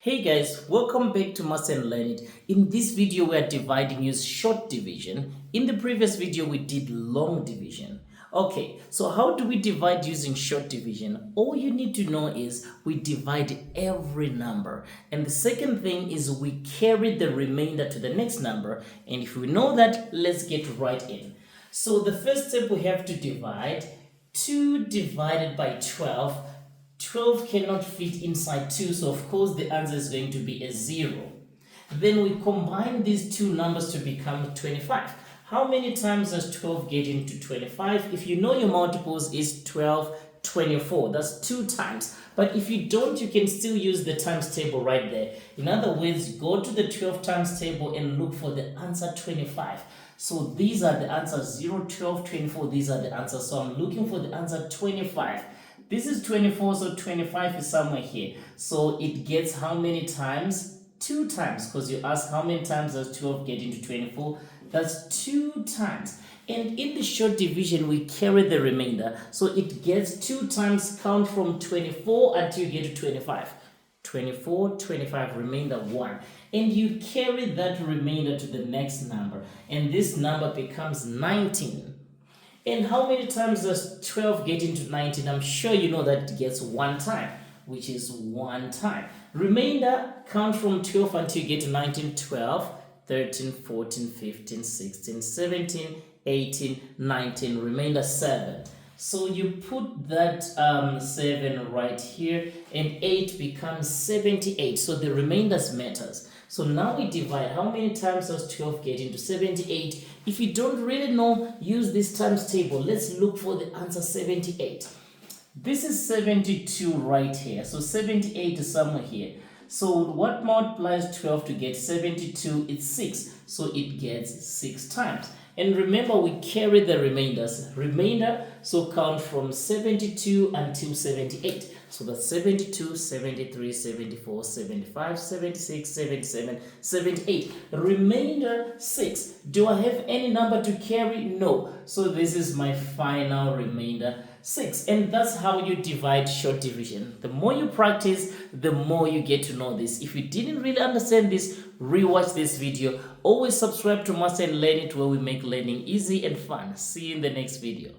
Hey guys, welcome back to Masterandlearnit. In this video, we are dividing use short division. In the previous video, we did long division. Okay, so how do we divide using short division? All you need to know is we divide every number. And the second thing is we carry the remainder to the next number. And if we know that, let's get right in. So the first step we have to divide 2 divided by 12. 12 cannot fit inside 2, so of course the answer is going to be a 0. Then we combine these two numbers to become 25. How many times does 12 get into 25? If you know your multiples is 12, 24. That's 2 times. But if you don't, you can still use the times table right there. In other words, go to the 12 times table and look for the answer 25. So these are the answers 0, 12, 24. These are the answers. So I'm looking for the answer 25. This is 24, so 25 is somewhere here. So it gets how many times? 2 times, because you ask how many times does 12 get into 24? That's 2 times. And in the short division, we carry the remainder. So it gets 2 times, count from 24 until you get to 25. 24, 25, remainder 1. And you carry that remainder to the next number. And this number becomes 19. And how many times does 12 get into 19? I'm sure you know that it gets 1 time, which is 1 time. Remainder, count from 12 until you get to 19, 12, 13, 14, 15, 16, 17, 18, 19, remainder 7. So you put that 7 right here, and 8 becomes 78. So the remainders matters. So now we divide. How many times does 12 get into 78? If you don't really know, use this times table. Let's look for the answer 78. This is 72 right here. So 78 is somewhere here. So what multiplies 12 to get 72? It's 6. So it gets 6 times. And remember, we carry the remainders. Remainder, so count from 72 until 78. So that's 72, 73, 74, 75, 76, 77, 78. Remainder 6. Do I have any number to carry? No. So this is my final remainder 6. And that's how you divide short division. The more you practice, the more you get to know this. If you didn't really understand this, rewatch this video. Always subscribe to Masterandlearnit, where we make learning easy and fun. See you in the next video.